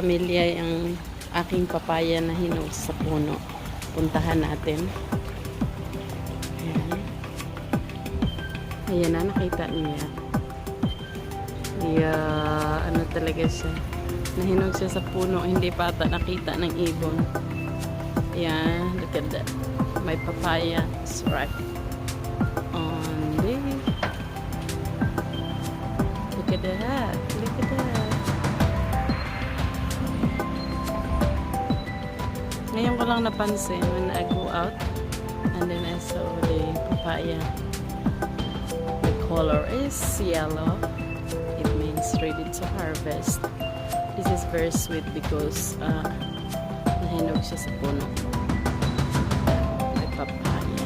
pamilya ang aking papaya na hinog sa puno. Puntahan natin. Ayan. Ayan na, nakita niya. Yeah, ano talaga siya. Nahinog siya sa puno. Hindi pa ata nakita ng ibon. Ayan, look at that. My papaya is ripe. Look at that. Look at that. Ngayon ko lang napansin when I go out and then I saw the papaya. The color is yellow. It means ready to harvest. This is very sweet because nahinog siya sa puno. May papaya.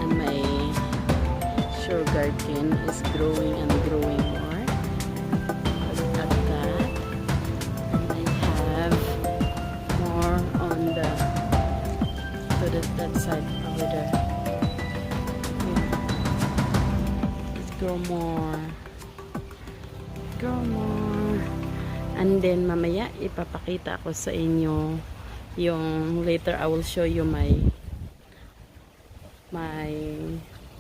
And my sugar cane is growing and growing more. Look at that. And I have more on the that side over there. Let's grow more. Grow more. And then mamaya ipapakita ko sa inyo yung later I will show you my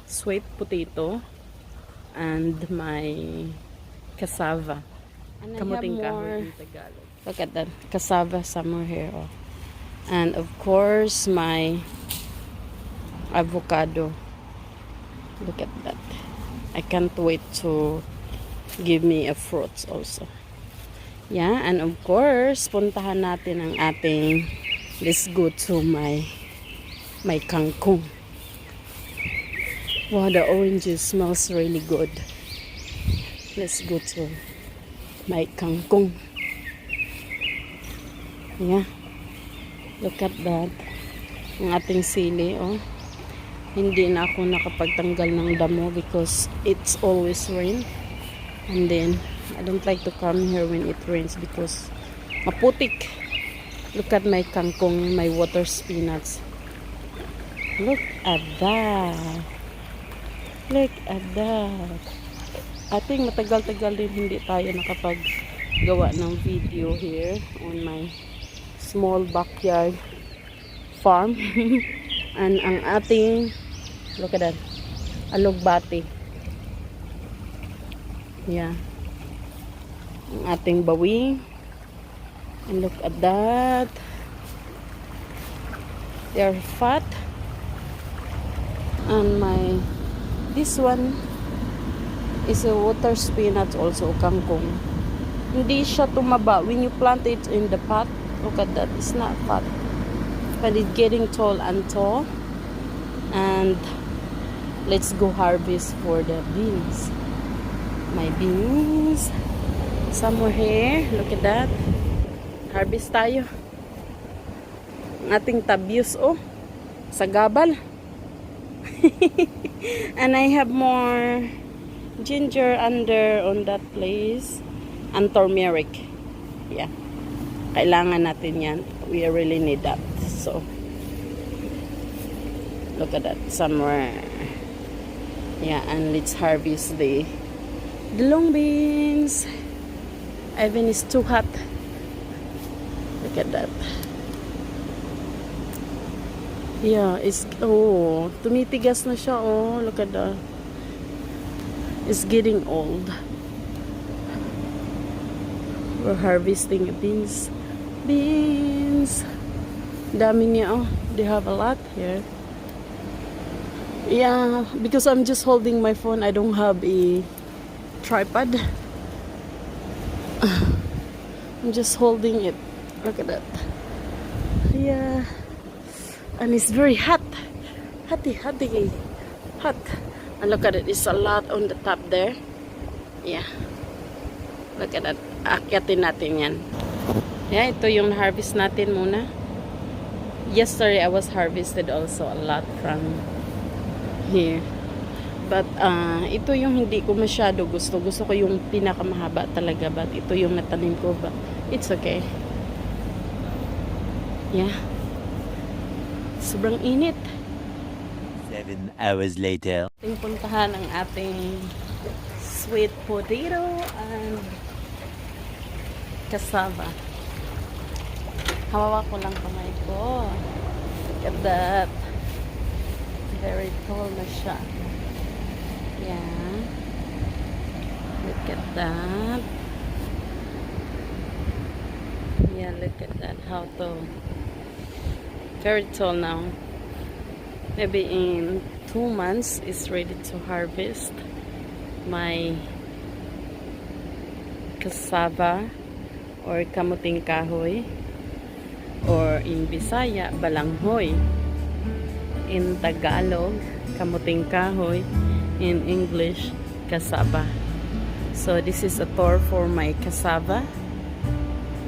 sweet potato and my cassava. And kamuting kahoy in Tagalog. Look at that. Cassava somewhere here. Oh. And of course my avocado. Look at that. I can't wait to give me a fruits also. Yeah, and of course puntahan natin ang ating, let's go to my kangkong. Wow, the oranges smells really good. Let's go to my kangkong. Yeah. Look at that. Ang ating sili, oh. Hindi na ako nakapagtanggal ng damo because it's always rain. And then, I don't like to come here when it rains because maputik. Look at my kangkong, my water spinach. Look at that. Look at that. I think matagal-tagal din hindi tayo nakapaggawa ng video here on my small backyard farm. And ang ating, look at that, alugbati. Yeah. Ang ating bawing. And look at that. They're fat. And this one is a water spinach also, kangkong. Hindi siya tumaba. When you plant it in the pot, look at that. It's not fat. But it's getting tall and tall. And let's go harvest for the beans. My beans. Somewhere here. Look at that. Harvest tayo. Ang ating tabios, oh. Sa gabal. And I have more ginger under on that place. And turmeric. Yeah. Kailangan natin yan. We really need that. So, look at that. Somewhere. Yeah, and let's harvest the long beans. Even it's too hot. Look at that. Yeah, it's, oh, tumitigas na siya, oh. Look at that. It's getting old. We're harvesting beans. Beans. Dami niya, oh. They have a lot here. Yeah, because I'm just holding my phone. I don't have a tripod. I'm just holding it. Look at that. Yeah. And it's very hot. Hot. And look at it. It's a lot on the top there. Yeah. Look at that. Akyatin natin yan. Yeah, ito yung harvest natin muna. Yesterday, I was harvested also a lot from here. But, ito yung hindi ko masyado gusto. Gusto ko yung pinakamahaba talaga. But, ito yung natanim ko. But, it's okay. Yeah. Sobrang init. 7 hours later. Ating puntahan ang ating sweet potato and cassava. Hawak ko lang kamay ko. Look at that. Very tall na siya. Yeah. Look at that. Yeah, look at that. How tall. Very tall now. Maybe in 2 months it's ready to harvest my cassava or kamuting kahoy, or in Bisaya balanghoy, in Tagalog kamuting kahoy, in English cassava. So this is a tour for my cassava.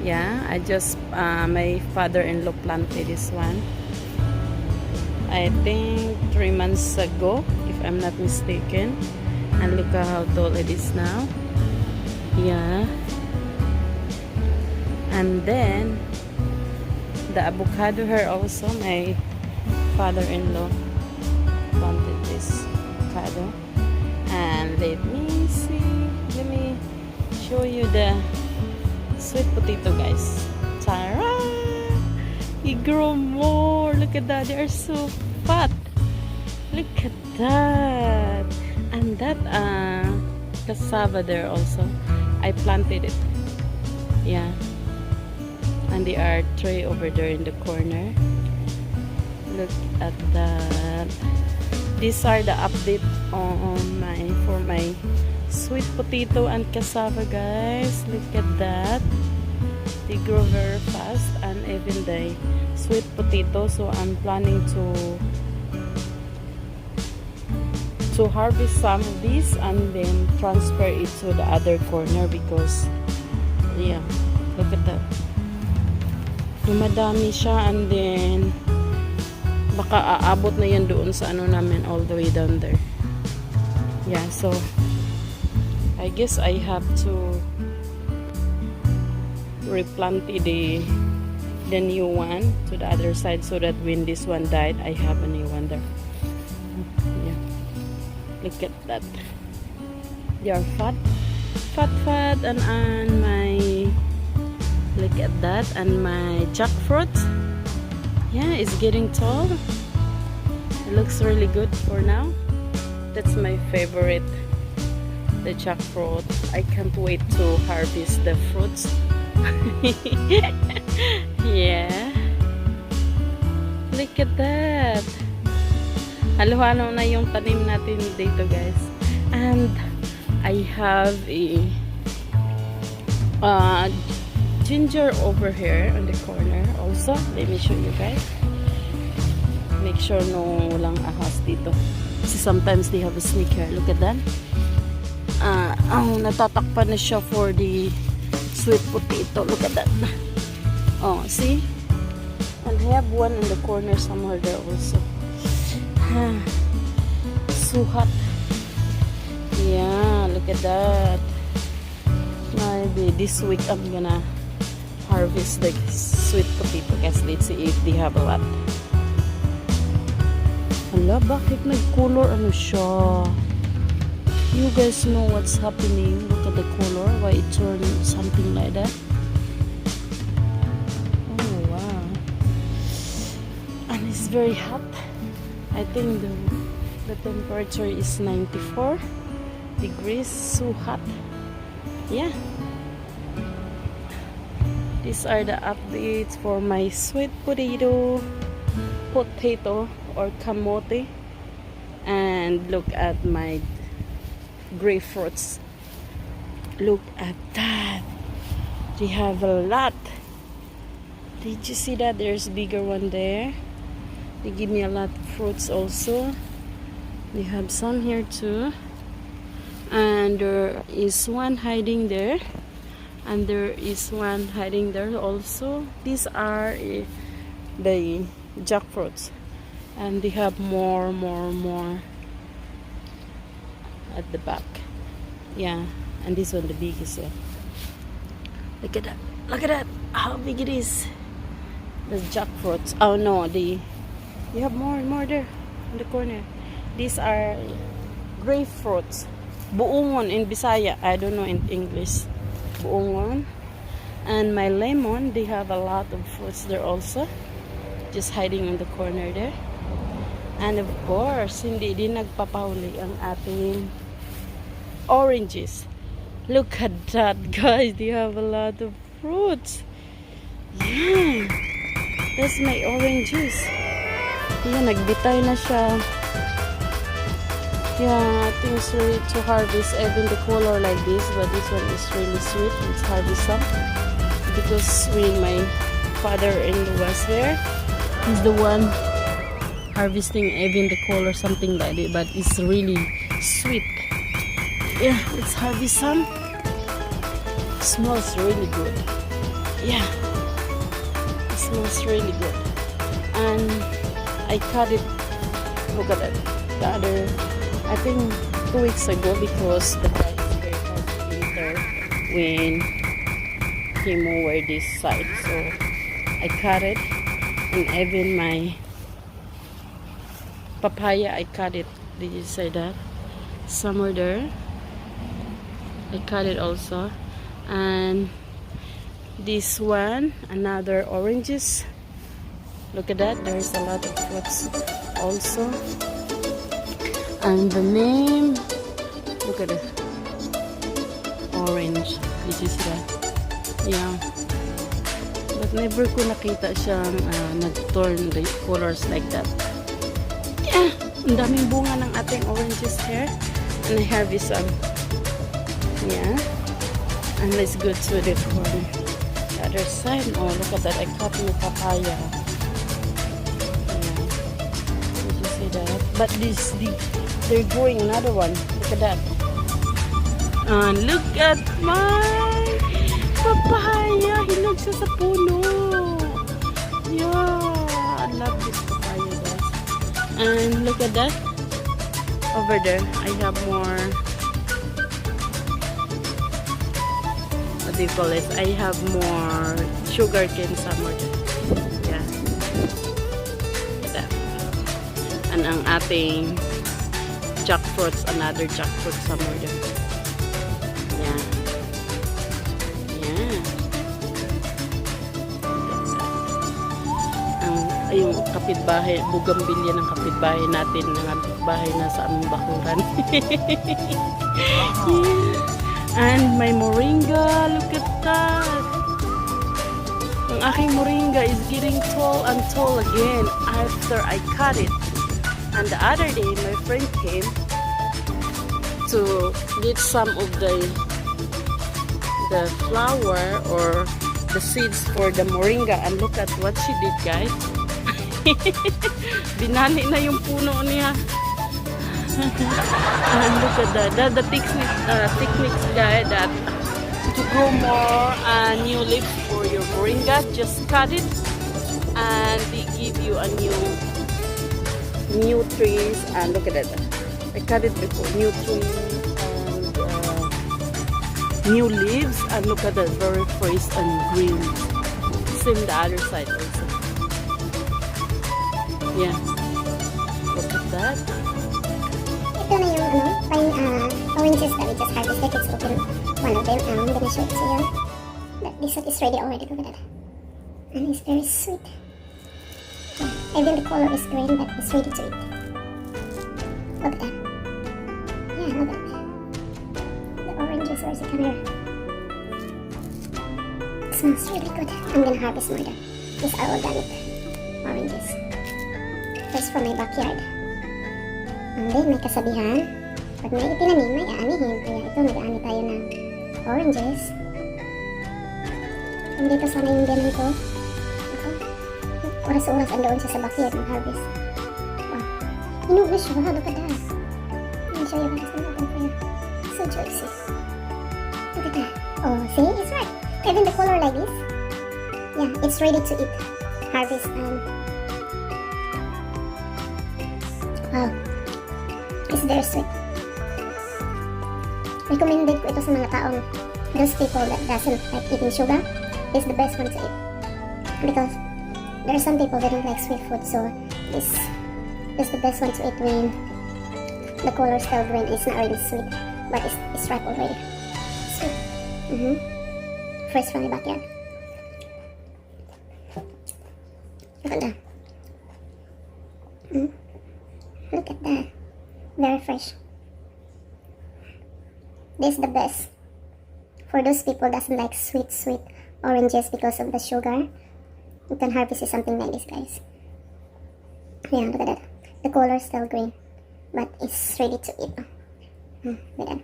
Yeah, I just my father-in-law planted this one, I think 3 months ago, if I'm not mistaken. And look at how tall it is now. Yeah. And then the avocado here also, my father-in-law planted this avocado. And let me show you the sweet potato, guys. Tara! You grow more. Look at that. They are so fat. Look at that. And that cassava there also, I planted it. Yeah. And there are three over there in the corner. Look at that. These are the update on for my sweet potato and cassava, guys. Look at that. They grow very fast, and even the sweet potato. So I'm planning to harvest some of these and then transfer it to the other corner, because yeah, look at that. Dumadami siya, and then baka aabot na yan doon sa ano namin, all the way down there. Yeah, so I guess I have to replant the new one to the other side, so that when this one died, I have a new one there. Yeah, look at that. They are fat, and my, look at that, and my jackfruit, yeah, it's getting tall. It looks really good for now. That's my favorite, the jackfruit. I can't wait to harvest the fruits. Yeah, look at that. Halo-halo na yung tanim natin dito, guys. And I have a ginger over here on the corner also. Let me show you guys. Make sure no walang ahas dito. Kasi sometimes they have a snake here. Look at that. Natatakpan na siya for the sweet potato. Look at that. Oh, see? And I have one in the corner somewhere there also. So hot. Yeah, look at that. Maybe this week I'm gonna harvest the sweet potato, guys. Let's see if they have a lot. Hala, bakit nag-color ano siya? You guys know what's happening. Look at the color, why it turned something like that. Oh wow. And it's very hot. I think the temperature is 94 degrees. So hot. Yeah. These are the updates for my sweet potato or kamote. And look at my grapefruits. Look at that. They have a lot. Did you see that? There's a bigger one there. They give me a lot of fruits also. They have some here too. And there is one hiding there. And there is one hiding there also. These are the jackfruits. And they have more at the back. Yeah, and this one the biggest one. Look at that. Look at that. How big it is. The jackfruits. Oh no, you have more there in the corner. These are grapefruits. Buongon in Bisaya. I don't know in English. Buongon. And my lemon, they have a lot of fruits there also. Just hiding in the corner there. And of course, hindi din nagpapahuli ang ating oranges. Look at that, guys. They have a lot of fruits. Yeah. That's my oranges. Yeah, nagbitay na siya. Yeah, I think it's ready to harvest even the color like this, but this one is really sweet. It's harvest some because when my father-in-law was there, he's the one harvesting even the color something like that, but it's really sweet. Yeah, let's harvest some. Smells really good. Yeah, it smells really good. And I cut it. Look at that. The other, I think 2 weeks ago, because the guy is very hard to enter when he mowed this side. So I cut it, and even my papaya, I cut it. Did you say that? Somewhere there. I cut it also. And this one, another oranges. Look at that. There's a lot of fruits also. And the name, look at it. Orange. Did you see that? Yeah. But never ko nakita siyang nag-turn the colors like that. Yeah. Ang daming bunga ng ating oranges here. And I harvest some. Yeah. And let's go to the corner. The other side. Oh, look at that. I cut my papaya. Yeah. Did you see that? But they're growing another one. Look at that. And look at my papaya. Hinog siya sa puno. Yeah. I love this papaya, guys. And look at that. Over there, I have more. What do you call it? I have more sugar cane somewhere there. Yeah. Look at that. And ang ating jackfruits, another jackfruit somewhere there. Yeah. Yeah. Yung kapitbahay, bugambilya ng kapitbahay natin, ng bahay na sa aming bakuran. Yeah. And my moringa, look at that. Ang aking moringa is getting tall and tall again after I cut it. And the other day, my friend came to get some of the flower or the seeds for the moringa. And look at what she did, guys. Binali na yung puno niya. And look at that. The techniques, guys, that to grow more new leaves for your moringa, just cut it and they give you a new trees. And look at that. I cut it before, new trees and new leaves. And look at that, very fresh and green. Same the other side also. Yeah. Look at that. Ito na yung oranges that we just harvested. It's open one of them. I'm gonna show it to you. This one is ready already. Look at that. And it's very sweet. Even the color is green, but it's ready to eat. Look at that. Yeah, look at that. The oranges are the color. It smells really good. I'm gonna harvest more there. These are organic oranges. First from my backyard. And then may kasabihan, pag may itinanim, may aanihin. Kaya ito, nag-aani tayo ng oranges. Kung dito sana yung ganun ko. Ito, oras-oras andoon siya sa backyard mag-harvest. Wow. Hinog na siya. Look at that. I'll show you what it's gonna open for you. So juicy. Look at that. Oh, see? It's right. Even the color like this. Yeah, it's ready to eat. Harvest and wow, it's very sweet. Recommended ko ito sa mga taong, those people that doesn't like eating sugar, is the best one to eat. Because there are some people that don't like sweet food, so this is the best one to eat when the color is still green. It's not really sweet, but it's ripe already. Sweet. fresh from the backyard. Look at that. Look at that. Very fresh. This is the best for those people that doesn't like sweet oranges because of the sugar. You can harvest something like this, guys. Yeah, look at that. The color is still green, but it's ready to eat. Look at that.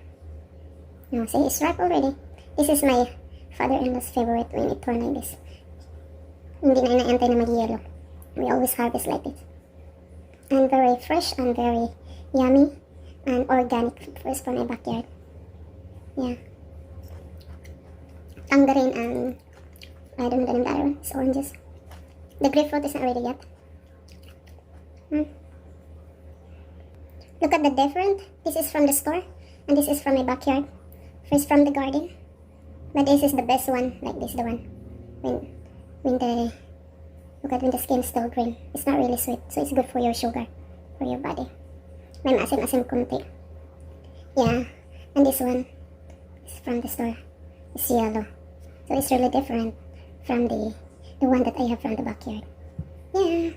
No, see, it's ripe already. This is my father-in-law's favorite when it turn like this. Hindi na inaantay na mag-yellow. We always harvest like this. And very fresh and very yummy and organic first from my backyard. Yeah. Tangerine and I don't know the name of the other one. It's oranges. The grapefruit is not ready yet. Look at the difference. This is from the store and this is from my backyard. First from the garden. But this is the best one. Like this, the one. When the look at when the skin is still green. It's not really sweet, so it's good for your sugar, for your body. May maasim-asim konti. Yeah. And this one is from the store. It's yellow. So it's really different from the one that I have from the backyard. Yeah.